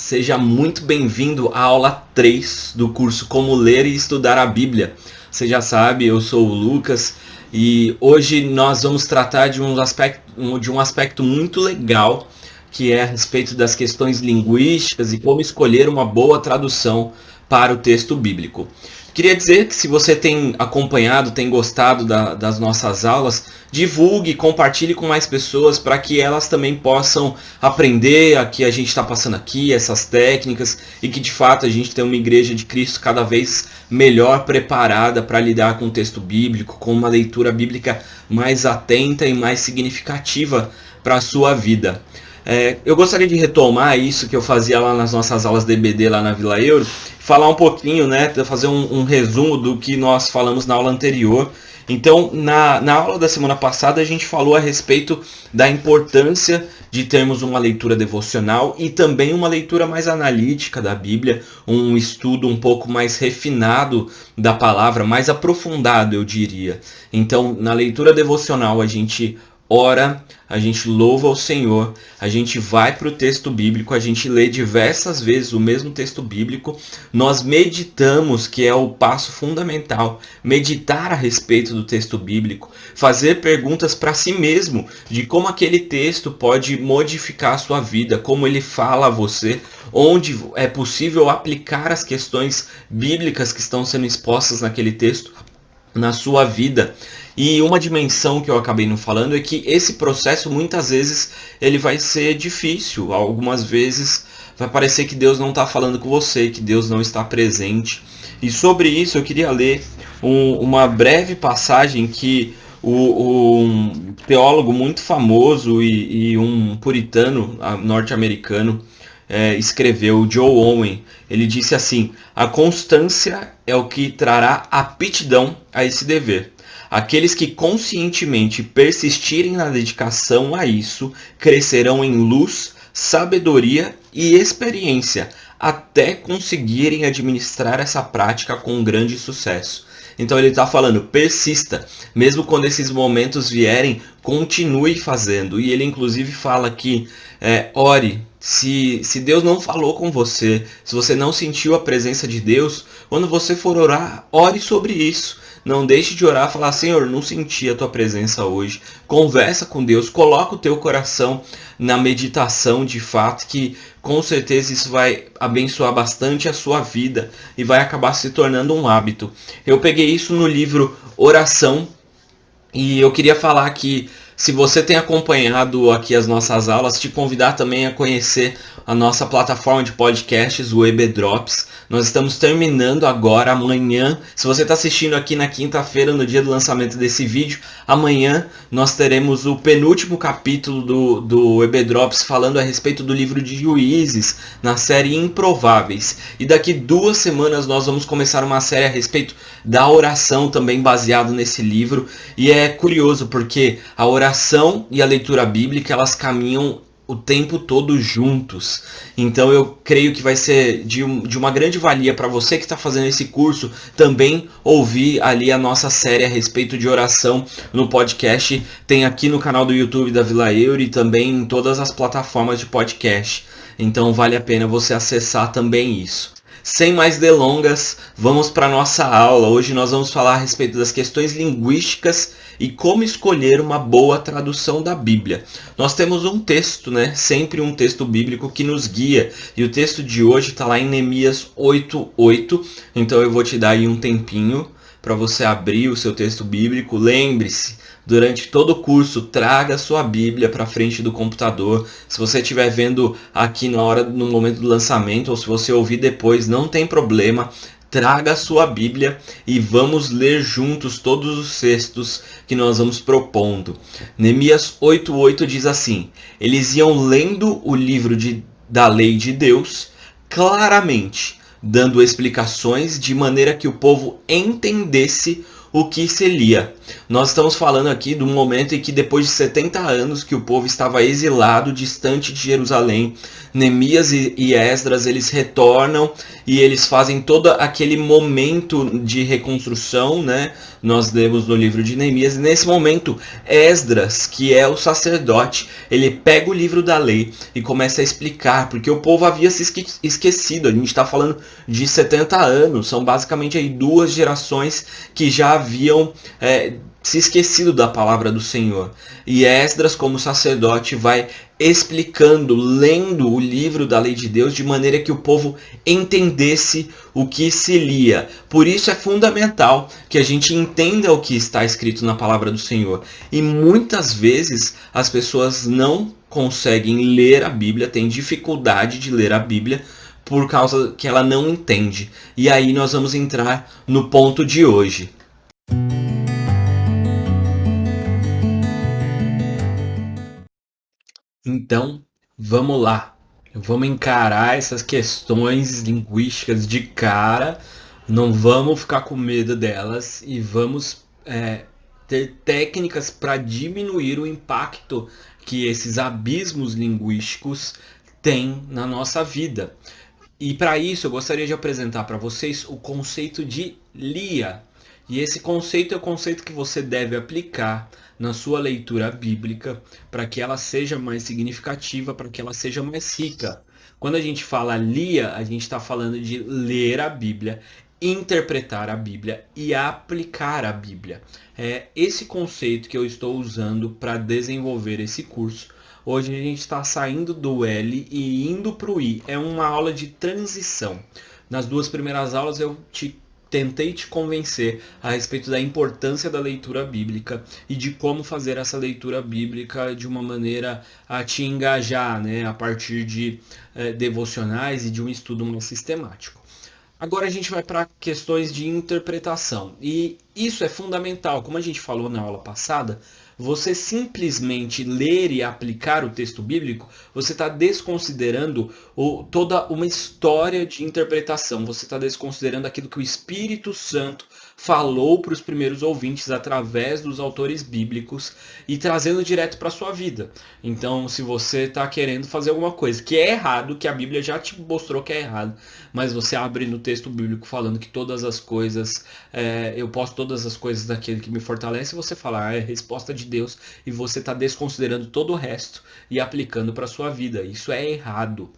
Seja muito bem-vindo à aula 3 do curso Como Ler e Estudar a Bíblia. Você já sabe, eu sou o Lucas e hoje nós vamos tratar de um aspecto muito legal, que é a respeito das questões linguísticas e como escolher uma boa tradução para o texto bíblico. Queria dizer que se você tem acompanhado, tem gostado das nossas aulas, divulgue, compartilhe com mais pessoas para que elas também possam aprender a que a gente está passando aqui, essas técnicas, e que de fato a gente tem uma igreja de Cristo cada vez melhor preparada para lidar com o texto bíblico, com uma leitura bíblica mais atenta e mais significativa para a sua vida. Eu gostaria de retomar isso que eu fazia lá nas nossas aulas de EBD lá na Vila Euro, falar um pouquinho, fazer um resumo do que nós falamos na aula anterior. Então, na aula da semana passada, a gente falou a respeito da importância de termos uma leitura devocional e também uma leitura mais analítica da Bíblia, um estudo um pouco mais refinado da palavra, mais aprofundado, eu diria. Então, na leitura devocional, a gente ora, a gente louva o Senhor, a gente vai para o texto bíblico, a gente lê diversas vezes o mesmo texto bíblico, nós meditamos, que é o passo fundamental, meditar a respeito do texto bíblico, fazer perguntas para si mesmo de como aquele texto pode modificar a sua vida, como ele fala a você, onde é possível aplicar as questões bíblicas que estão sendo expostas naquele texto na sua vida. E uma dimensão que eu acabei não falando é que esse processo muitas vezes ele vai ser difícil. Algumas vezes vai parecer que Deus não está falando com você, que Deus não está presente. E sobre isso eu queria ler uma breve passagem que um teólogo muito famoso e um puritano norte-americano escreveu, Joe Owen. Ele disse assim: a constância é o que trará aptidão a esse dever. Aqueles que conscientemente persistirem na dedicação a isso crescerão em luz, sabedoria e experiência, até conseguirem administrar essa prática com grande sucesso. Então ele está falando, persista, mesmo quando esses momentos vierem, continue fazendo. E ele inclusive fala que ore. Se Deus não falou com você, se você não sentiu a presença de Deus, quando você for orar, ore sobre isso. Não deixe de orar e falar: Senhor, não senti a tua presença hoje. Conversa com Deus, coloca o teu coração na meditação de fato, que com certeza isso vai abençoar bastante a sua vida e vai acabar se tornando um hábito. Eu peguei isso no livro Oração e eu queria falar que, se você tem acompanhado aqui as nossas aulas, te convidar também a conhecer a nossa plataforma de podcasts, o EB Drops. Nós estamos terminando agora, amanhã. Se você está assistindo aqui na quinta-feira, no dia do lançamento desse vídeo, amanhã nós teremos o penúltimo capítulo do EB Drops falando a respeito do livro de Juízes, na série Improváveis. E daqui 2 semanas nós vamos começar uma série a respeito da oração, também baseado nesse livro. E é curioso porque a oração e a leitura bíblica, elas caminham o tempo todo juntos. Então eu creio que vai ser de uma grande valia para você que está fazendo esse curso também ouvir ali a nossa série a respeito de oração no podcast. Tem aqui no canal do YouTube da Vila Euro e também em todas as plataformas de podcast. Então vale a pena você acessar também isso. Sem mais delongas, vamos para a nossa aula. Hoje nós vamos falar a respeito das questões linguísticas e como escolher uma boa tradução da Bíblia. Nós temos um texto, sempre um texto bíblico que nos guia. E o texto de hoje está lá em Neemias 8:8. Então eu vou te dar aí um tempinho para você abrir o seu texto bíblico. Lembre-se, durante todo o curso, traga a sua Bíblia para frente do computador. Se você estiver vendo aqui no momento do lançamento, ou se você ouvir depois, não tem problema. Traga a sua Bíblia e vamos ler juntos todos os textos que nós vamos propondo. Neemias 8:8 diz assim: eles iam lendo o livro da lei de Deus claramente, dando explicações de maneira que o povo entendesse o que se lia. Nós estamos falando aqui do momento em que depois de 70 anos que o povo estava exilado, distante de Jerusalém, Neemias e Esdras, eles retornam e eles fazem todo aquele momento de reconstrução, né? Nós lemos no livro de Neemias, e nesse momento Esdras, que é o sacerdote, ele pega o livro da lei e começa a explicar, porque o povo havia se esquecido. A gente está falando de 70 anos, são basicamente aí 2 gerações que já haviam se esquecido da palavra do Senhor. E Esdras, como sacerdote, vai explicando, lendo o livro da lei de Deus de maneira que o povo entendesse o que se lia. Por isso é fundamental que a gente entenda o que está escrito na palavra do Senhor. E muitas vezes as pessoas não conseguem ler a Bíblia, têm dificuldade de ler a Bíblia por causa que ela não entende. E aí nós vamos entrar no ponto de hoje. Então, vamos lá. Vamos encarar essas questões linguísticas de cara. Não vamos ficar com medo delas e vamos ter técnicas para diminuir o impacto que esses abismos linguísticos têm na nossa vida. E para isso eu gostaria de apresentar para vocês o conceito de lia. E esse conceito é o conceito que você deve aplicar na sua leitura bíblica para que ela seja mais significativa, para que ela seja mais rica. Quando a gente fala lia, a gente está falando de ler a Bíblia, interpretar a Bíblia e aplicar a Bíblia. É esse conceito que eu estou usando para desenvolver esse curso. Hoje a gente está saindo do L e indo para o I. É uma aula de transição. Nas 2 primeiras aulas eu tentei te convencer a respeito da importância da leitura bíblica e de como fazer essa leitura bíblica de uma maneira a te engajar, né, a partir de devocionais e de um estudo mais sistemático. Agora a gente vai para questões de interpretação. E isso é fundamental. Como a gente falou na aula passada, você simplesmente ler e aplicar o texto bíblico, você está desconsiderando toda uma história de interpretação. Você está desconsiderando aquilo que o Espírito Santo falou para os primeiros ouvintes através dos autores bíblicos e trazendo direto para a sua vida. Então, se você está querendo fazer alguma coisa que é errado, que a Bíblia já te mostrou que é errado, mas você abre no texto bíblico falando que todas as coisas, eu posso todas as coisas daquele que me fortalece, você fala, é resposta de Deus, e você está desconsiderando todo o resto e aplicando para a sua vida. Isso é errado.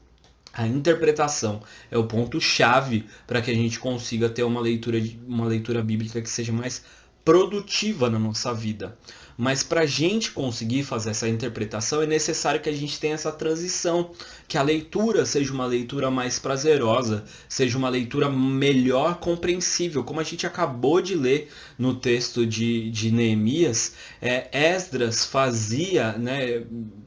A interpretação é o ponto-chave para que a gente consiga ter uma leitura bíblica que seja mais produtiva na nossa vida. Mas para a gente conseguir fazer essa interpretação é necessário que a gente tenha essa transição, que a leitura seja uma leitura mais prazerosa, seja uma leitura melhor compreensível. Como a gente acabou de ler no texto de Neemias, Esdras fazia, né,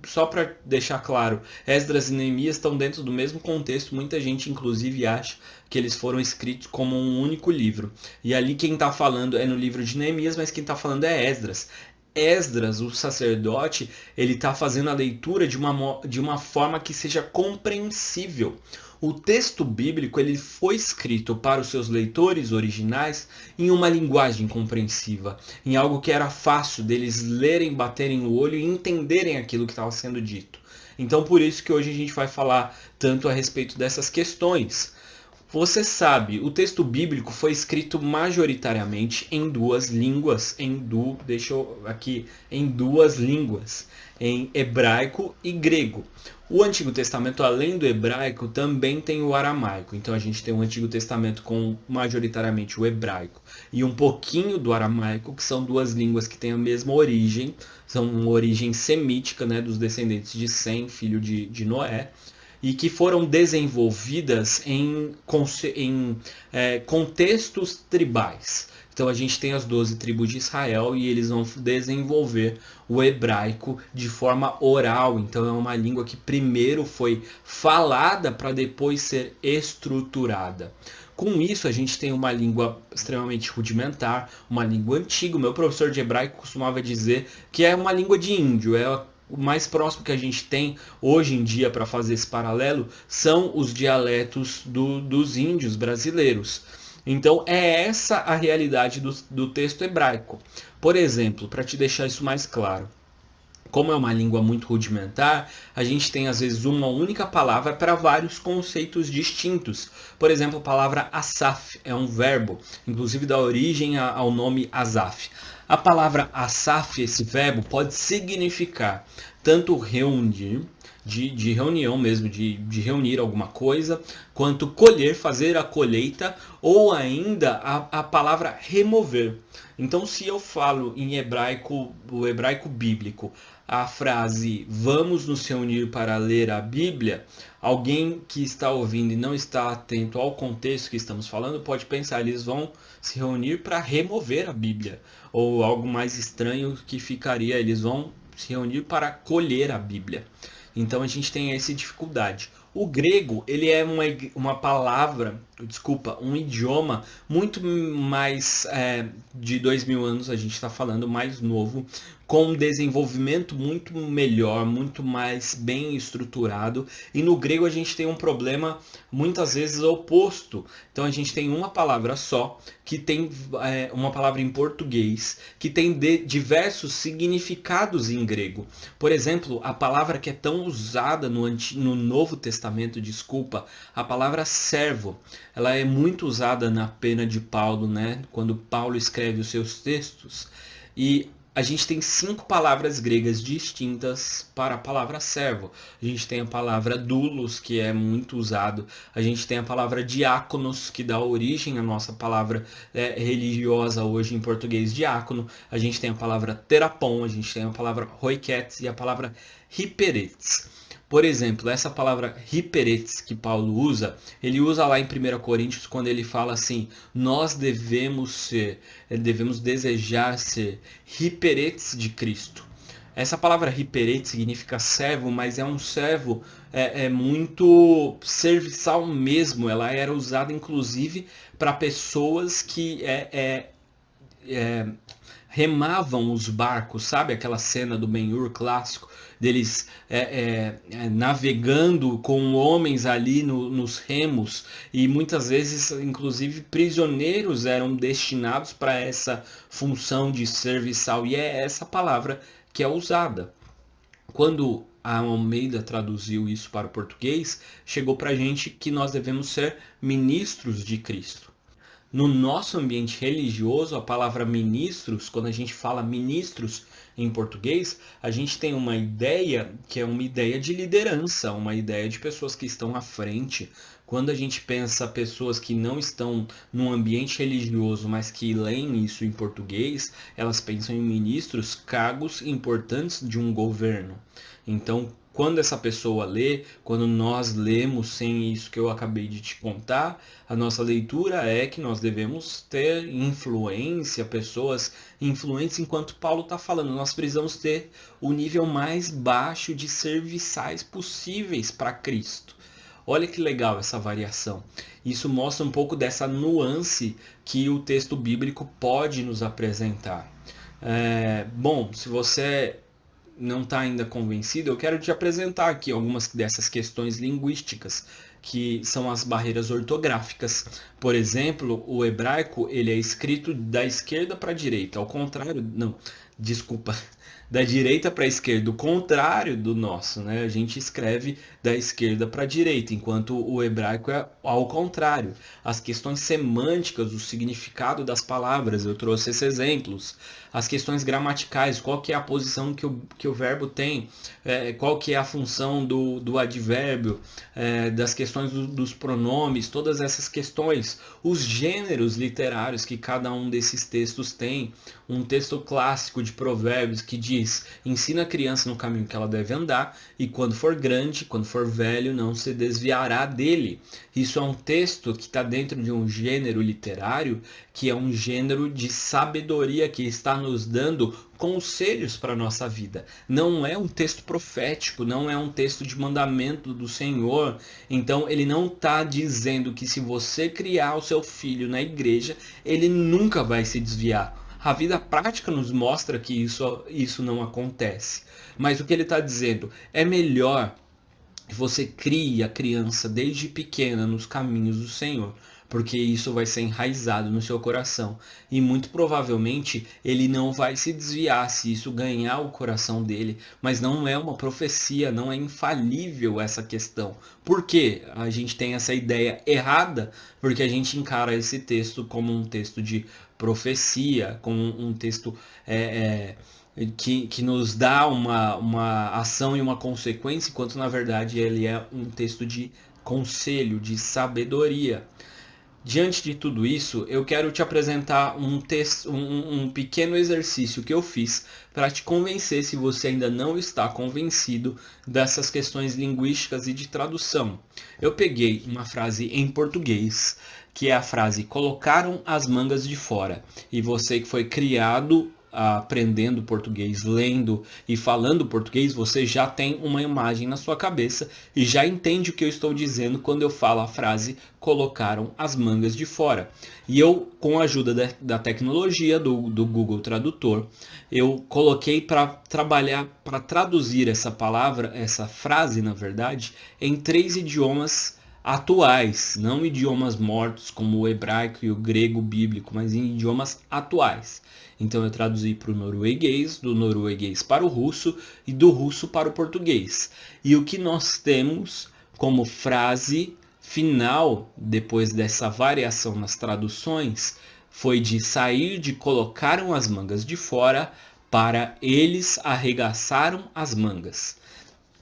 só para deixar claro, Esdras e Neemias estão dentro do mesmo contexto. Muita gente inclusive acha que eles foram escritos como um único livro. E ali quem está falando é no livro de Neemias, mas quem está falando é Esdras. Esdras, o sacerdote, ele está fazendo a leitura de uma forma que seja compreensível. O texto bíblico ele foi escrito para os seus leitores originais em uma linguagem compreensiva, em algo que era fácil deles lerem, baterem o olho e entenderem aquilo que estava sendo dito. Então, por isso que hoje a gente vai falar tanto a respeito dessas questões. Você sabe, o texto bíblico foi escrito majoritariamente em 2 línguas, em 2 línguas, em hebraico e grego. O Antigo Testamento, além do hebraico, também tem o aramaico. Então a gente tem o Antigo Testamento com majoritariamente o hebraico e um pouquinho do aramaico, que são 2 línguas que têm a mesma origem, são uma origem semítica, né, dos descendentes de Sem, filho de Noé, e que foram desenvolvidas em contextos tribais. Então a gente tem as 12 tribos de Israel e eles vão desenvolver o hebraico de forma oral. Então é uma língua que primeiro foi falada para depois ser estruturada. Com isso a gente tem uma língua extremamente rudimentar, uma língua antiga. O meu professor de hebraico costumava dizer que é uma língua de índio, o mais próximo que a gente tem hoje em dia para fazer esse paralelo são os dialetos dos índios brasileiros. Então é essa a realidade do texto hebraico. Por exemplo, para te deixar isso mais claro, como é uma língua muito rudimentar, a gente tem às vezes uma única palavra para vários conceitos distintos. Por exemplo, a palavra asaf é um verbo, inclusive dá origem ao nome Asaf. A palavra asaf, esse verbo, pode significar tanto reunir, de reunião mesmo, de reunir alguma coisa, quanto colher, fazer a colheita, ou ainda a palavra remover. Então, se eu falo em hebraico, o hebraico bíblico, a frase vamos nos reunir para ler a Bíblia, alguém que está ouvindo e não está atento ao contexto que estamos falando pode pensar, eles vão se reunir para remover a Bíblia, ou algo mais estranho que ficaria, eles vão se reunir para colher a Bíblia. Então a gente tem essa dificuldade. O grego, ele é uma palavra, desculpa, um idioma muito mais de 2000 anos, a gente está falando mais novo, com um desenvolvimento muito melhor, muito mais bem estruturado. E no grego a gente tem um problema muitas vezes oposto. Então a gente tem uma palavra só, que tem uma palavra em português, que tem diversos significados em grego. Por exemplo, a palavra que é tão usada no Novo Testamento, desculpa, a palavra servo, ela é muito usada na pena de Paulo, né? Quando Paulo escreve os seus textos. E a gente tem 5 palavras gregas distintas para a palavra servo. A gente tem a palavra doulos, que é muito usado. A gente tem a palavra diáconos, que dá origem à nossa palavra religiosa hoje em português, diácono. A gente tem a palavra terapon, a gente tem a palavra roiketes e a palavra hiperetes. Por exemplo, essa palavra hiperetes que Paulo usa, ele usa lá em 1 Coríntios quando ele fala assim, nós devemos desejar ser hiperetes de Cristo. Essa palavra hiperetes significa servo, mas é um servo muito serviçal mesmo. Ela era usada inclusive para pessoas que remavam os barcos, sabe? Aquela cena do Ben-Hur clássico, deles navegando com homens ali nos remos, e muitas vezes, inclusive, prisioneiros eram destinados para essa função de serviçal, e é essa palavra que é usada. Quando a Almeida traduziu isso para o português, chegou para a gente que nós devemos ser ministros de Cristo. No nosso ambiente religioso, a palavra ministros, quando a gente fala ministros em português, a gente tem uma ideia que é uma ideia de liderança, uma ideia de pessoas que estão à frente. Quando a gente pensa pessoas que não estão num ambiente religioso, mas que leem isso em português, elas pensam em ministros, cargos importantes de um governo. Então, quando essa pessoa lê, quando nós lemos sem isso que eu acabei de te contar, a nossa leitura é que nós devemos ter influência, pessoas influentes, enquanto Paulo está falando. Nós precisamos ter o nível mais baixo de serviçais possíveis para Cristo. Olha que legal essa variação. Isso mostra um pouco dessa nuance que o texto bíblico pode nos apresentar. Bom, se você não está ainda convencido, eu quero te apresentar aqui algumas dessas questões linguísticas, que são as barreiras ortográficas. Por exemplo, o hebraico ele é escrito da esquerda para a direita, ao contrário, não, desculpa, da direita para a esquerda, o contrário do nosso, né? A gente escreve da esquerda para a direita, enquanto o hebraico é ao contrário. As questões semânticas, o significado das palavras, eu trouxe esses exemplos. As questões gramaticais, qual que é a posição que o verbo tem, qual que é a função do advérbio, das questões dos pronomes, todas essas questões. Os gêneros literários que cada um desses textos tem. Um texto clássico de Provérbios que diz, ensina a criança no caminho que ela deve andar, e quando for grande, quando for velho, não se desviará dele. Isso é um texto que está dentro de um gênero literário, que é um gênero de sabedoria, que está nos dando conselhos para a nossa vida. Não é um texto profético, não é um texto de mandamento do Senhor. Então ele não está dizendo que se você criar o seu filho na igreja, ele nunca vai se desviar. A vida prática nos mostra que isso não acontece. Mas o que ele está dizendo é melhor que você crie a criança desde pequena nos caminhos do Senhor, porque isso vai ser enraizado no seu coração. E muito provavelmente ele não vai se desviar se isso ganhar o coração dele, mas não é uma profecia, não é infalível essa questão. Por que a gente tem essa ideia errada? Porque a gente encara esse texto como um texto de profecia, como um texto que nos dá uma ação e uma consequência, enquanto na verdade ele é um texto de conselho, de sabedoria. Diante de tudo isso, eu quero te apresentar um pequeno exercício que eu fiz para te convencer, se você ainda não está convencido, dessas questões linguísticas e de tradução. Eu peguei uma frase em português, que é a frase "colocaram as mangas de fora", e você que foi criado aprendendo português, lendo e falando português, você já tem uma imagem na sua cabeça e já entende o que eu estou dizendo quando eu falo a frase "colocaram as mangas de fora". E eu, com a ajuda da tecnologia do Google Tradutor, eu coloquei para trabalhar, para traduzir essa palavra, essa frase, na verdade, em 3 idiomas atuais, não idiomas mortos como o hebraico e o grego bíblico, mas em idiomas atuais. Então eu traduzi para o norueguês, do norueguês para o russo e do russo para o português. E o que nós temos como frase final, depois dessa variação nas traduções, foi de sair de "colocaram as mangas de fora" para "eles arregaçaram as mangas".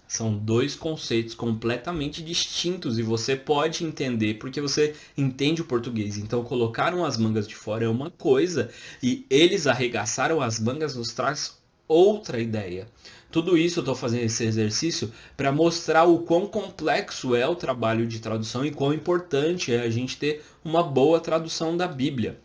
São 2 conceitos completamente distintos e você pode entender porque você entende o português. Então, "colocaram as mangas de fora" é uma coisa e "eles arregaçaram as mangas" nos traz outra ideia. Tudo isso eu estou fazendo esse exercício para mostrar o quão complexo é o trabalho de tradução e quão importante é a gente ter uma boa tradução da Bíblia.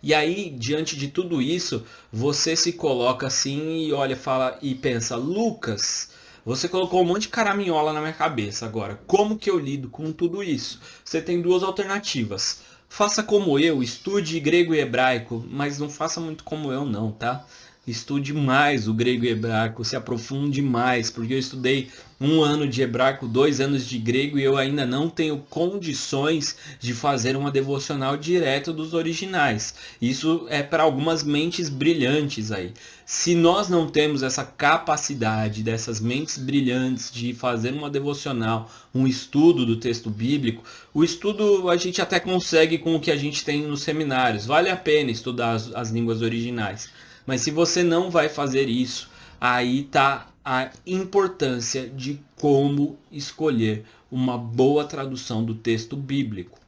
E aí, diante de tudo isso, você se coloca assim e olha, fala e pensa: "Lucas, você colocou um monte de caraminhola na minha cabeça agora. Como que eu lido com tudo isso?" Você tem 2 alternativas. Faça como eu, estude grego e hebraico, mas não faça muito como eu não, tá? Estude mais o grego e hebraico, se aprofunde mais, porque eu estudei 1 ano de hebraico, 2 anos de grego e eu ainda não tenho condições de fazer uma devocional direto dos originais. Isso é para algumas mentes brilhantes aí. Se nós não temos essa capacidade dessas mentes brilhantes de fazer uma devocional, um estudo do texto bíblico, o estudo a gente até consegue com o que a gente tem nos seminários. Vale a pena estudar as línguas originais. Mas se você não vai fazer isso, aí está a importância de como escolher uma boa tradução do texto bíblico.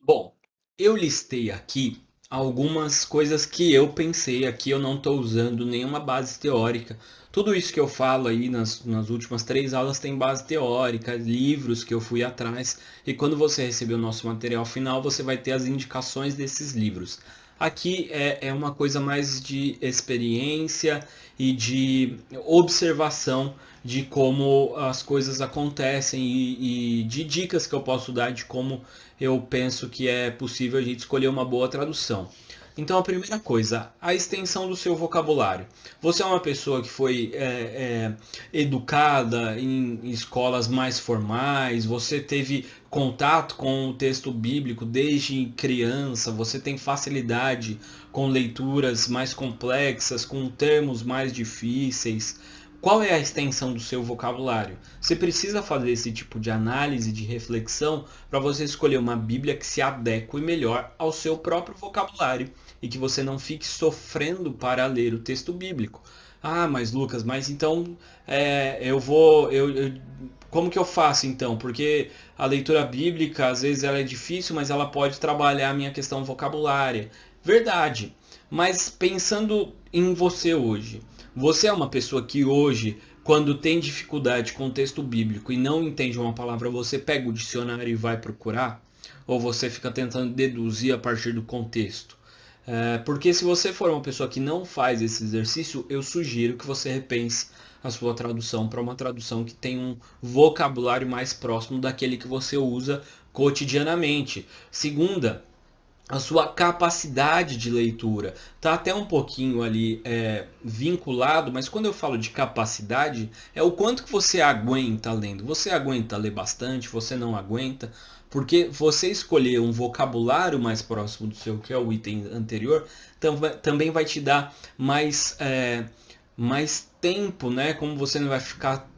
Bom, eu listei aqui algumas coisas que eu pensei aqui, eu não estou usando nenhuma base teórica. Tudo isso que eu falo aí nas últimas 3 aulas tem base teórica, livros que eu fui atrás, e quando você receber o nosso material final, você vai ter as indicações desses livros. Aqui é uma coisa mais de experiência e de observação de como as coisas acontecem e de dicas que eu posso dar de como eu penso que é possível a gente escolher uma boa tradução. Então, a primeira coisa, a extensão do seu vocabulário. Você é uma pessoa que foi educada em escolas mais formais, você teve contato com o texto bíblico desde criança, você tem facilidade com leituras mais complexas, com termos mais difíceis. Qual é a extensão do seu vocabulário? Você precisa fazer esse tipo de análise, de reflexão, para você escolher uma Bíblia que se adeque melhor ao seu próprio vocabulário e que você não fique sofrendo para ler o texto bíblico. Ah, mas Lucas, mas então como que eu faço então? Porque a leitura bíblica às vezes ela é difícil, mas ela pode trabalhar a minha questão vocabulária. Verdade. Mas pensando em você hoje, você é uma pessoa que hoje, quando tem dificuldade com o texto bíblico e não entende uma palavra, você pega o dicionário e vai procurar? Ou você fica tentando deduzir a partir do contexto? Porque se você for uma pessoa que não faz esse exercício, eu sugiro que você repense a sua tradução para uma tradução que tem um vocabulário mais próximo daquele que você usa cotidianamente. Segunda, a sua capacidade de leitura. Tá até um pouquinho ali vinculado, mas quando eu falo de capacidade, é o quanto que você aguenta lendo. Você aguenta ler bastante, você não aguenta, porque você escolher um vocabulário mais próximo do seu, que é o item anterior, também vai te dar mais tempo, né? Como você não vai ficar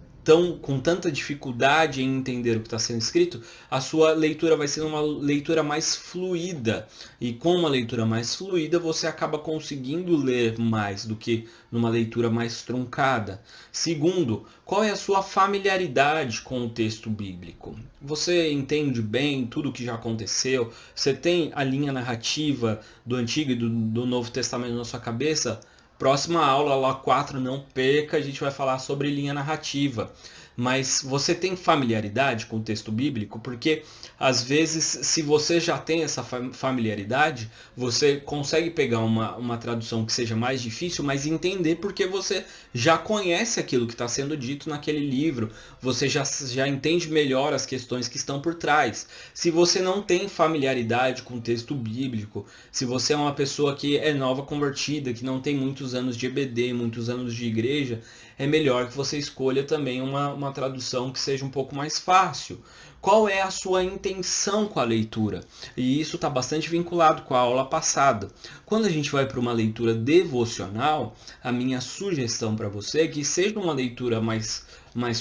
com tanta dificuldade em entender o que está sendo escrito, a sua leitura vai ser uma leitura mais fluida. E com uma leitura mais fluida, você acaba conseguindo ler mais do que numa leitura mais truncada. Segundo, qual é a sua familiaridade com o texto bíblico? Você entende bem tudo o que já aconteceu? Você tem a linha narrativa do Antigo e do Novo Testamento na sua cabeça? Próxima aula, aula 4, não perca, a gente vai falar sobre linha narrativa. Mas você tem familiaridade com o texto bíblico? Porque às vezes, se você já tem essa familiaridade, você consegue pegar uma tradução que seja mais difícil, mas entender porque você já conhece aquilo que está sendo dito naquele livro, você já entende melhor as questões que estão por trás. Se você não tem familiaridade com o texto bíblico, se você é uma pessoa que é nova convertida, que não tem muitos anos de EBD, muitos anos de igreja, é melhor que você escolha também uma tradução que seja um pouco mais fácil. Qual é a sua intenção com a leitura? E isso está bastante vinculado com a aula passada. Quando a gente vai para uma leitura devocional, a minha sugestão para você é que seja uma leitura mais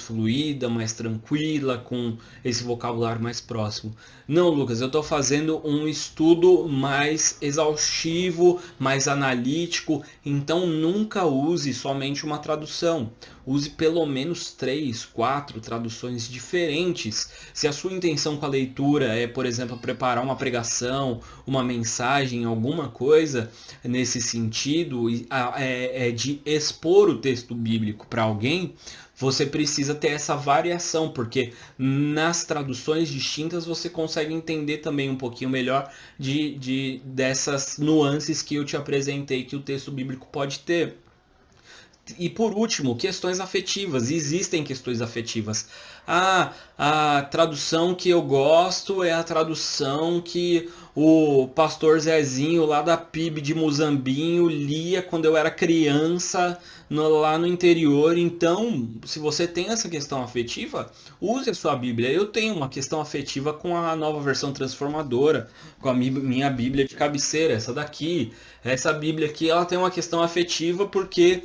fluida, mais tranquila, com esse vocabulário mais próximo. Não, Lucas, eu estou fazendo um estudo mais exaustivo, mais analítico, então nunca use somente uma tradução. Use pelo menos 3, 4 traduções diferentes. Se a sua intenção com a leitura é, por exemplo, preparar uma pregação, uma mensagem, alguma coisa nesse sentido, é de expor o texto bíblico para alguém, você precisa ter essa variação, porque nas traduções distintas você consegue entender também um pouquinho melhor dessas nuances que eu te apresentei que o texto bíblico pode ter. E por último, questões afetivas. Existem questões afetivas. A tradução que eu gosto é a tradução que o pastor Zezinho lá da PIB de Muzambinho lia quando eu era criança lá no interior. Então, se você tem essa questão afetiva, use a sua Bíblia. Eu tenho uma questão afetiva com a Nova Versão Transformadora, com a minha Bíblia de cabeceira, essa daqui. Essa Bíblia aqui, ela tem uma questão afetiva porque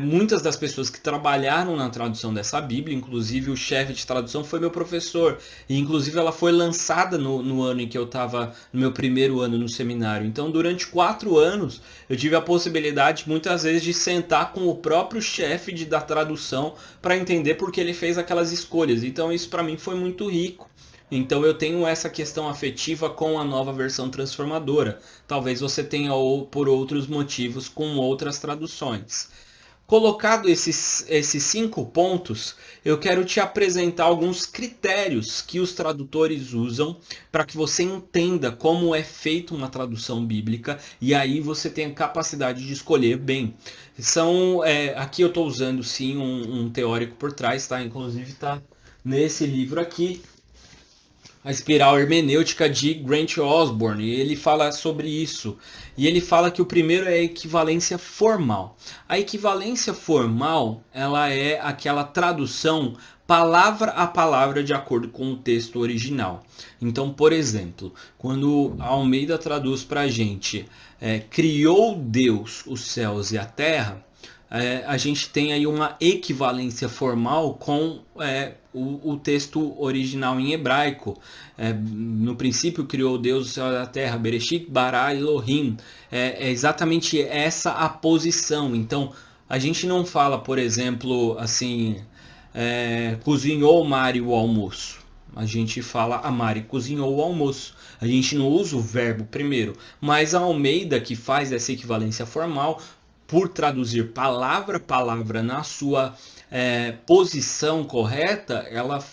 muitas das pessoas que trabalharam na tradução dessa Bíblia, inclusive o chefe de tradução foi meu professor, e inclusive ela foi lançada no ano em que eu estava no meu primeiro ano no seminário. Então, durante 4 anos, eu tive a possibilidade muitas vezes de sentar com o próprio chefe da tradução para entender por que ele fez aquelas escolhas. Então, isso para mim foi muito rico. Então eu tenho essa questão afetiva com a Nova Versão Transformadora. Talvez você tenha por outros motivos com outras traduções. Colocado esses 5 pontos, eu quero te apresentar alguns critérios que os tradutores usam para que você entenda como é feita uma tradução bíblica e aí você tenha capacidade de escolher bem. Aqui eu estou usando sim um teórico por trás, tá? Inclusive está nesse livro aqui, A Espiral Hermenêutica de Grant Osborne, e ele fala sobre isso. E ele fala que o primeiro é a equivalência formal. A equivalência formal, ela é aquela tradução palavra a palavra de acordo com o texto original. Então, por exemplo, quando a Almeida traduz para a gente criou Deus os céus e a terra, a gente tem aí uma equivalência formal com o texto original em hebraico. No princípio criou Deus o céu e a terra, Bereshit bara Elohim. É exatamente essa a posição. Então, a gente não fala, por exemplo, assim, cozinhou Mari o almoço. A gente fala a Mari cozinhou o almoço. A gente não usa o verbo primeiro. Mas a Almeida, que faz essa equivalência formal, por traduzir palavra a palavra na sua posição correta, ela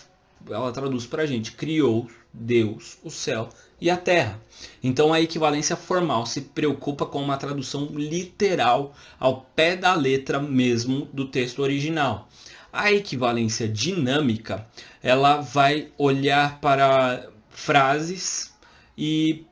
traduz para a gente: criou Deus o céu e a terra. Então a equivalência formal se preocupa com uma tradução literal ao pé da letra mesmo do texto original. A equivalência dinâmica, ela vai olhar para frases e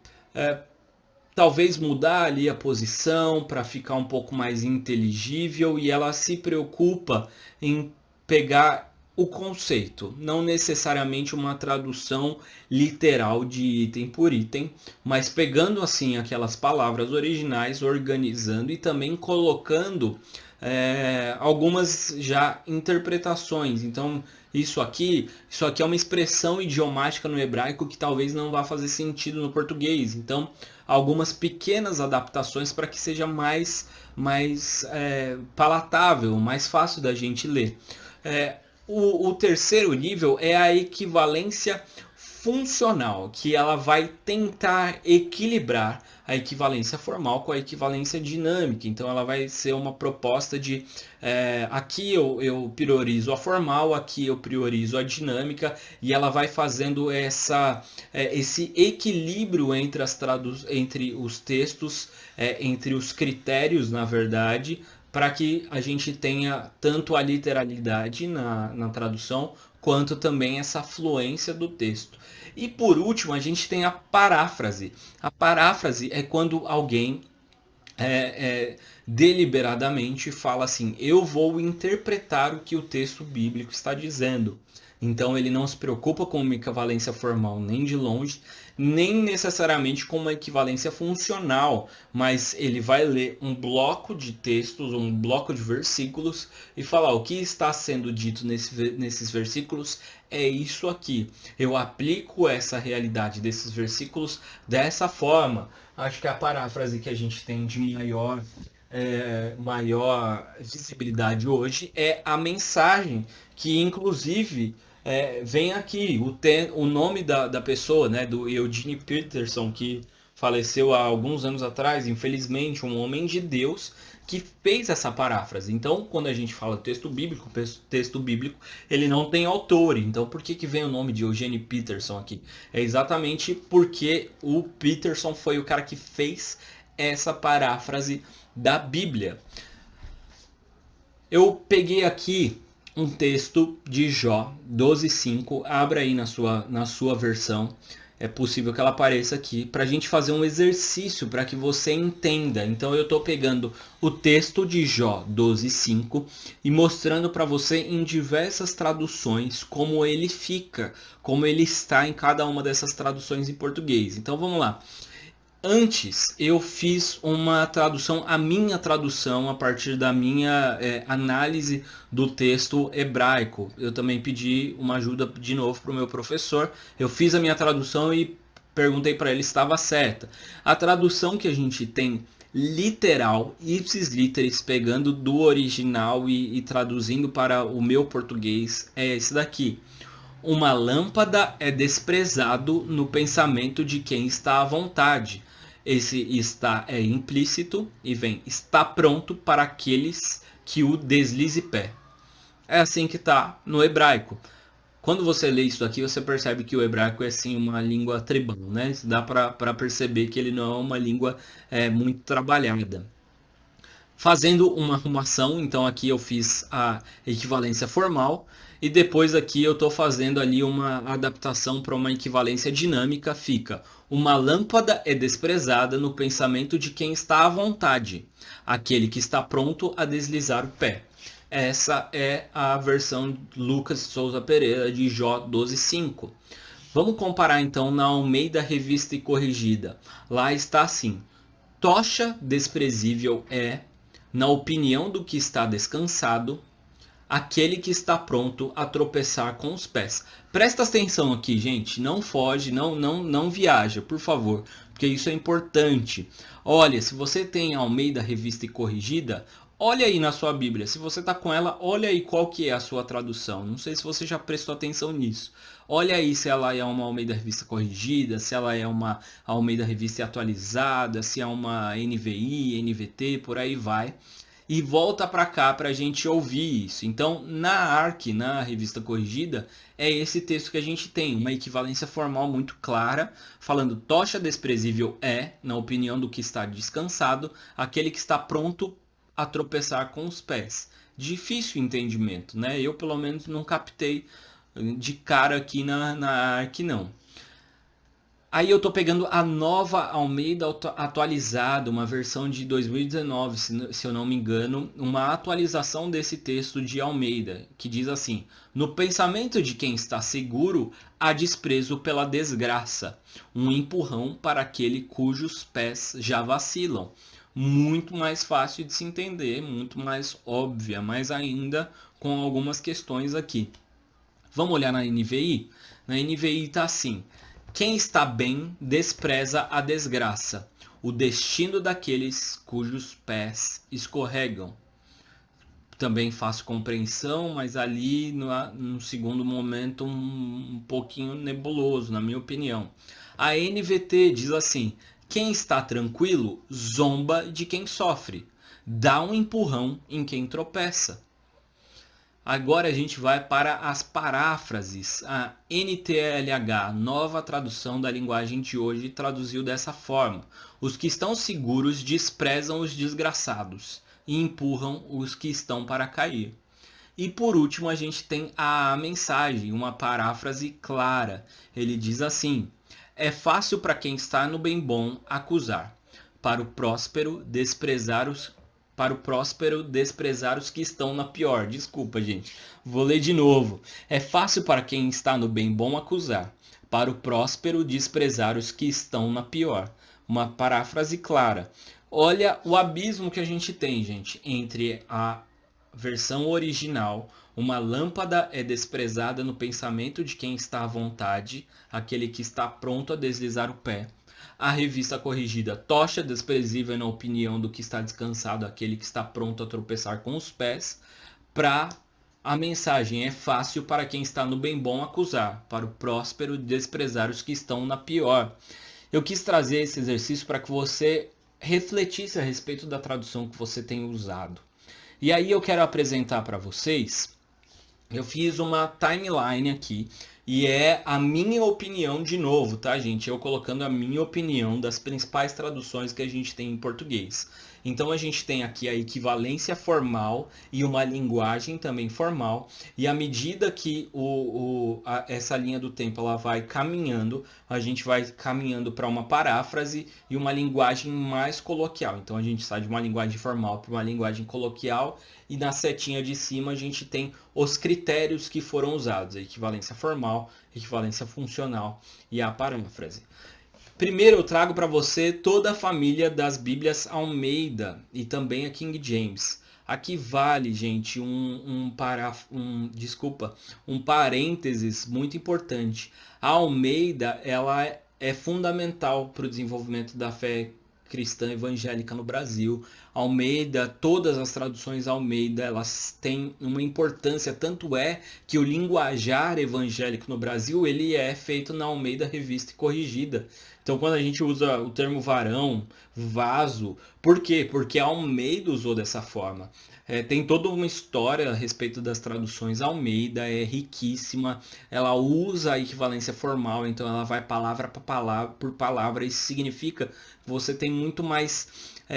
talvez mudar ali a posição para ficar um pouco mais inteligível, e ela se preocupa em pegar o conceito, não necessariamente uma tradução literal de item por item, mas pegando assim aquelas palavras originais, organizando e também colocando algumas já interpretações. Então isso aqui é uma expressão idiomática no hebraico que talvez não vá fazer sentido no português. Então algumas pequenas adaptações para que seja mais palatável, mais fácil da gente ler. O terceiro nível é a equivalência funcional, que ela vai tentar equilibrar a equivalência formal com a equivalência dinâmica. Então ela vai ser uma proposta de aqui eu priorizo a formal, aqui eu priorizo a dinâmica, e ela vai fazendo esse equilíbrio entre os textos, entre os critérios, na verdade, para que a gente tenha tanto a literalidade na tradução, quanto também essa fluência do texto. E por último, a gente tem a paráfrase. A paráfrase é quando alguém deliberadamente fala assim: eu vou interpretar o que o texto bíblico está dizendo. Então ele não se preocupa com uma equivalência formal nem de longe, nem necessariamente com uma equivalência funcional, mas ele vai ler um bloco de textos, um bloco de versículos e falar: o que está sendo dito nesses versículos é isso aqui. Eu aplico essa realidade desses versículos dessa forma. Acho que a paráfrase que a gente tem de maior visibilidade hoje é a mensagem, que inclusive vem aqui o nome da pessoa, né, do Eugene Peterson, que faleceu há alguns anos atrás, infelizmente, um homem de Deus que fez essa paráfrase. Então, quando a gente fala texto bíblico, ele não tem autor. Então, por que vem o nome de Eugene Peterson aqui? É exatamente porque o Peterson foi o cara que fez essa paráfrase da Bíblia. Eu peguei aqui um texto de Jó 12:5, abra aí na sua versão, é possível que ela apareça aqui, para a gente fazer um exercício para que você entenda. Então eu estou pegando o texto de Jó 12:5 e mostrando para você em diversas traduções como ele fica, como ele está em cada uma dessas traduções em português. Então vamos lá. Antes eu fiz uma tradução, a minha tradução, a partir da minha análise do texto hebraico. Eu também pedi uma ajuda de novo para o meu professor. Eu fiz a minha tradução e perguntei para ele se estava certa. A tradução que a gente tem literal, ipsis literis, pegando do original e traduzindo para o meu português, é esse daqui. Uma lâmpada é desprezado no pensamento de quem está à vontade. Esse está é implícito e vem está pronto para aqueles que o deslize pé. É assim que está no hebraico. Quando você lê isso aqui, você percebe que o hebraico é sim uma língua tribal, né? Dá para perceber que ele não é uma língua muito trabalhada. Fazendo uma arrumação, então aqui eu fiz a equivalência formal e depois aqui eu estou fazendo ali uma adaptação para uma equivalência dinâmica. Fica: uma lâmpada é desprezada no pensamento de quem está à vontade, aquele que está pronto a deslizar o pé. Essa é a versão Lucas Souza Pereira de Jó 12:5. Vamos comparar então na Almeida Revista e Corrigida. Lá está assim: tocha desprezível é, na opinião do que está descansado, aquele que está pronto a tropeçar com os pés. Presta atenção aqui, gente. Não foge, não viaja, por favor, porque isso é importante. Olha, se você tem a Almeida Revista e Corrigida, olha aí na sua Bíblia. Se você está com ela, olha aí qual que é a sua tradução. Não sei se você já prestou atenção nisso. Olha aí se ela é uma Almeida Revista Corrigida, se ela é uma Almeida Revista Atualizada, se é uma NVI, NVT, por aí vai. E volta para cá para a gente ouvir isso. Então, na ARC, na Revista Corrigida, é esse texto que a gente tem, uma equivalência formal muito clara, falando: tocha desprezível é, na opinião do que está descansado, aquele que está pronto a tropeçar com os pés. Difícil entendimento, né? Eu, pelo menos, não captei de cara aqui na ARC, não. Aí eu tô pegando a nova Almeida atualizada, uma versão de 2019, se eu não me engano, uma atualização desse texto de Almeida, que diz assim: no pensamento de quem está seguro, há desprezo pela desgraça, um empurrão para aquele cujos pés já vacilam. Muito mais fácil de se entender, muito mais óbvia, mas ainda com algumas questões aqui. Vamos olhar na NVI? Na NVI está assim: quem está bem despreza a desgraça, o destino daqueles cujos pés escorregam. Também fácil compreensão, mas ali no segundo momento um pouquinho nebuloso, na minha opinião. A NVT diz assim: quem está tranquilo zomba de quem sofre, dá um empurrão em quem tropeça. Agora a gente vai para as paráfrases. A NTLH, nova tradução da linguagem de hoje, traduziu dessa forma: os que estão seguros desprezam os desgraçados e empurram os que estão para cair. E por último a gente tem a mensagem, uma paráfrase clara. Ele diz assim: é fácil para quem está no bem bom acusar, para o próspero desprezar os que estão na pior. Desculpa, gente. Vou ler de novo. É fácil para quem está no bem bom acusar, para o próspero desprezar os que estão na pior. Uma paráfrase clara. Olha o abismo que a gente tem, gente, entre a versão original: uma lâmpada é desprezada no pensamento de quem está à vontade, aquele que está pronto a deslizar o pé. A revista corrigida: tocha desprezível na opinião do que está descansado, aquele que está pronto a tropeçar com os pés. Para a mensagem: é fácil para quem está no bem bom acusar, para o próspero desprezar os que estão na pior. Eu quis trazer esse exercício para que você refletisse a respeito da tradução que você tem usado. E aí eu quero apresentar para vocês, eu fiz uma timeline aqui e é a minha opinião de novo, tá, gente? Eu colocando a minha opinião das principais traduções que a gente tem em português. Então a gente tem aqui a equivalência formal e uma linguagem também formal. E à medida que essa linha do tempo ela vai caminhando, a gente vai caminhando para uma paráfrase e uma linguagem mais coloquial. Então a gente sai de uma linguagem formal para uma linguagem coloquial, e na setinha de cima a gente tem os critérios que foram usados: a equivalência formal, equivalência funcional e a paráfrase. Primeiro eu trago para você toda a família das Bíblias Almeida e também a King James. Aqui vale, gente, um parênteses muito importante. A Almeida ela é fundamental para o desenvolvimento da fé cristã evangélica no Brasil. Almeida, todas as traduções Almeida, elas têm uma importância, tanto é que o linguajar evangélico no Brasil, ele é feito na Almeida Revista e Corrigida. Então quando a gente usa o termo varão, vaso, por quê? Porque a Almeida usou dessa forma. Tem toda uma história a respeito das traduções. Almeida é riquíssima, ela usa a equivalência formal, então ela vai palavra por palavra. Isso significa que você tem muito mais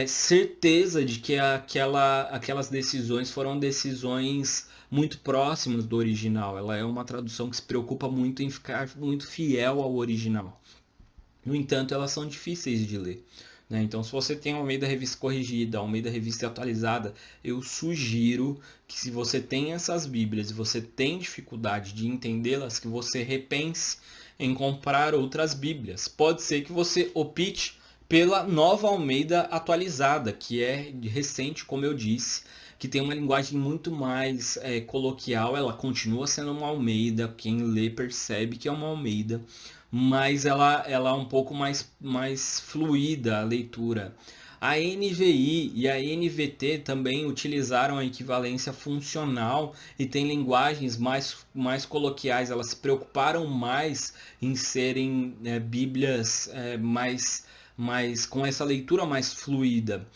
certeza de que aquelas decisões foram decisões muito próximas do original. Ela é uma tradução que se preocupa muito em ficar muito fiel ao original. No entanto, elas são difíceis de ler, né? Então, se você tem a Almeida Revista Corrigida, a Almeida Revista Atualizada, eu sugiro que, se você tem essas Bíblias e você tem dificuldade de entendê-las, que você repense em comprar outras Bíblias. Pode ser que você opte pela nova Almeida Atualizada, que é recente, como eu disse, que tem uma linguagem muito mais coloquial. Ela continua sendo uma Almeida, quem lê percebe que é uma Almeida, mas ela é um pouco mais fluida a leitura. A NVI e a NVT também utilizaram a equivalência funcional e tem linguagens mais coloquiais. Elas se preocuparam mais em serem bíblias mais com essa leitura mais fluida.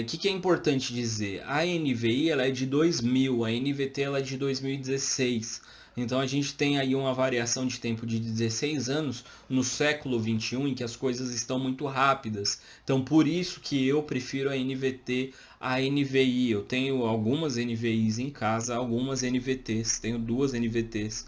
Que é importante dizer? A NVI ela é de 2000, a NVT ela é de 2016. Então a gente tem aí uma variação de tempo de 16 anos no século 21, em que as coisas estão muito rápidas. Então por isso que eu prefiro a NVT à NVI. Eu tenho algumas NVIs em casa, algumas NVTs, tenho duas NVTs.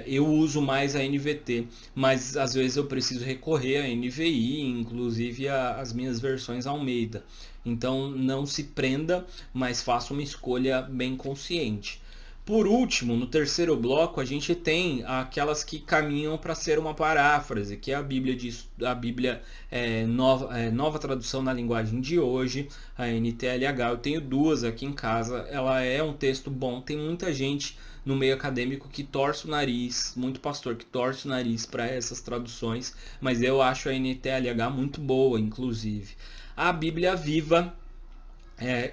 Eu uso mais a NVT, mas às vezes eu preciso recorrer à NVI, inclusive as minhas versões Almeida. Então não se prenda, mas faça uma escolha bem consciente. Por último, no terceiro bloco, a gente tem aquelas que caminham para ser uma paráfrase, que é a Bíblia nova tradução na linguagem de hoje, a NTLH. Eu tenho duas aqui em casa, ela é um texto bom, tem muita gente no meio acadêmico que torce o nariz, muito pastor que torce o nariz para essas traduções, mas eu acho a NTLH muito boa, inclusive. A Bíblia Viva,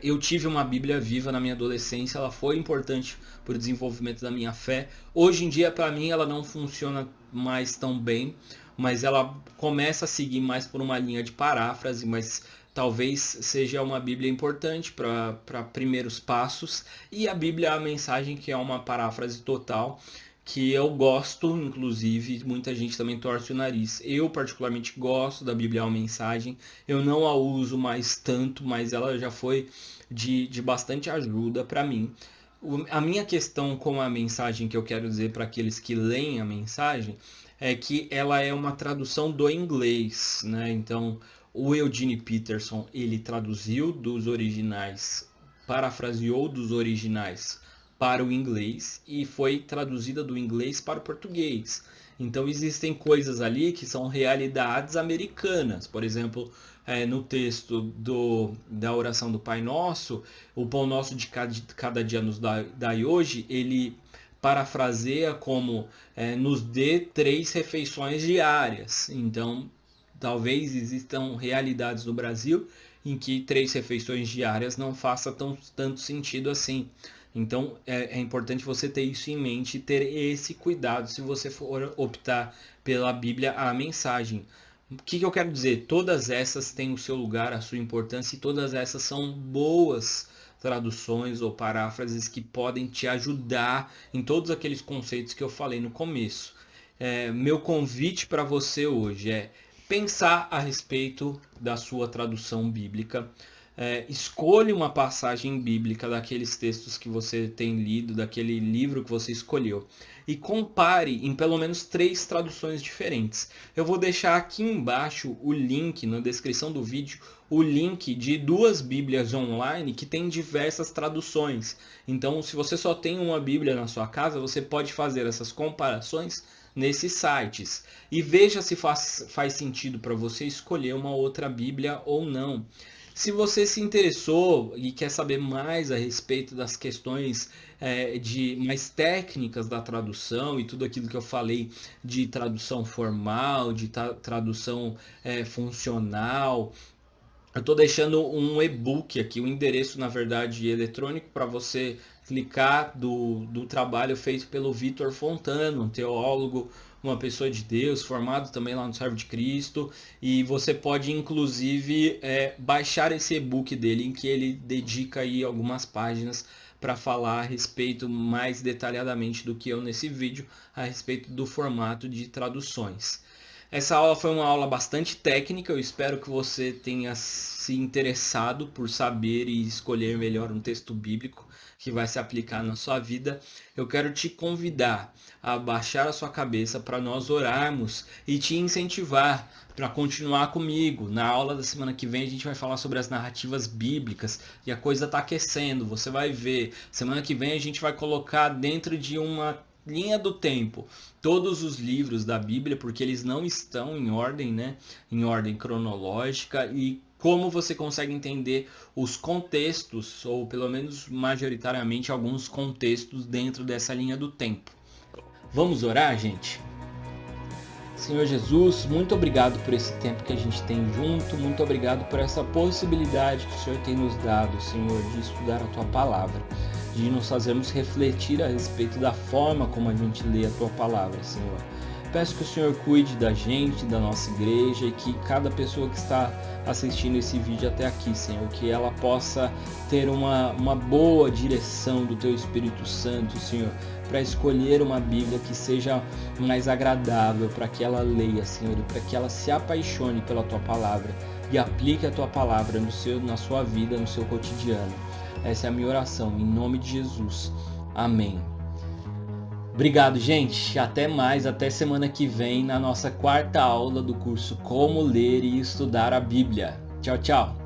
eu tive uma Bíblia Viva na minha adolescência, ela foi importante para o desenvolvimento da minha fé. Hoje em dia, para mim, ela não funciona mais tão bem, mas ela começa a seguir mais por uma linha de paráfrase, mas talvez seja uma Bíblia importante para primeiros passos. E a Bíblia, a Mensagem, que é uma paráfrase total, que eu gosto, inclusive, muita gente também torce o nariz. Eu particularmente gosto da Bíblia a Mensagem, eu não a uso mais tanto, mas ela já foi de bastante ajuda para mim. A minha questão com a Mensagem, que eu quero dizer para aqueles que leem a Mensagem, é que ela é uma tradução do inglês, né? Então, o Eugene Peterson, ele traduziu dos originais, parafraseou dos originais para o inglês e foi traduzida do inglês para o português. Então existem coisas ali que são realidades americanas. Por exemplo, no texto da oração do Pai Nosso, o pão nosso de cada dia nos dai hoje, ele parafraseia como nos dê 3 refeições diárias. Então, talvez existam realidades no Brasil em que 3 refeições diárias não faça tanto sentido assim. Então é importante você ter isso em mente e ter esse cuidado se você for optar pela Bíblia a Mensagem. O que eu quero dizer? Todas essas têm o seu lugar, a sua importância, e todas essas são boas traduções ou paráfrases que podem te ajudar em todos aqueles conceitos que eu falei no começo. Meu convite para você hoje é pensar a respeito da sua tradução bíblica. Escolha uma passagem bíblica daqueles textos que você tem lido, daquele livro que você escolheu, e compare em pelo menos 3 traduções diferentes. Eu vou deixar aqui embaixo o link, na descrição do vídeo, o link de 2 Bíblias online que tem diversas traduções. Então, se você só tem uma Bíblia na sua casa, você pode fazer essas comparações nesses sites. E veja se faz sentido para você escolher uma outra Bíblia ou não. Se você se interessou e quer saber mais a respeito das questões mais técnicas da tradução e tudo aquilo que eu falei de tradução formal, de tradução funcional, eu estou deixando um e-book aqui, um endereço, na verdade, eletrônico para você clicar do trabalho feito pelo Vitor Fontano, um teólogo, uma pessoa de Deus, formado também lá no Servo de Cristo. E você pode, inclusive, baixar esse e-book dele, em que ele dedica aí algumas páginas para falar a respeito mais detalhadamente do que eu nesse vídeo, a respeito do formato de traduções. Essa aula foi uma aula bastante técnica, eu espero que você tenha se interessado por saber e escolher melhor um texto bíblico que vai se aplicar na sua vida. Eu quero te convidar a baixar a sua cabeça para nós orarmos e te incentivar para continuar comigo. Na aula da semana que vem a gente vai falar sobre as narrativas bíblicas e a coisa está aquecendo, você vai ver. Semana que vem a gente vai colocar dentro de uma linha do tempo todos os livros da Bíblia, porque eles não estão em ordem, né? Em ordem cronológica, e como você consegue entender os contextos, ou pelo menos majoritariamente alguns contextos dentro dessa linha do tempo. Vamos orar, gente? Senhor Jesus, muito obrigado por esse tempo que a gente tem junto, muito obrigado por essa possibilidade que o Senhor tem nos dado, Senhor, de estudar a Tua Palavra, de nos fazermos refletir a respeito da forma como a gente lê a Tua Palavra, Senhor. Peço que o Senhor cuide da gente, da nossa igreja, e que cada pessoa que está assistindo esse vídeo até aqui, Senhor, que ela possa ter uma boa direção do Teu Espírito Santo, Senhor, para escolher uma Bíblia que seja mais agradável para que ela leia, Senhor, e para que ela se apaixone pela Tua Palavra e aplique a Tua Palavra na sua vida, no seu cotidiano. Essa é a minha oração, em nome de Jesus. Amém. Obrigado, gente. Até mais, até semana que vem na nossa quarta aula do curso Como Ler e Estudar a Bíblia. Tchau, tchau.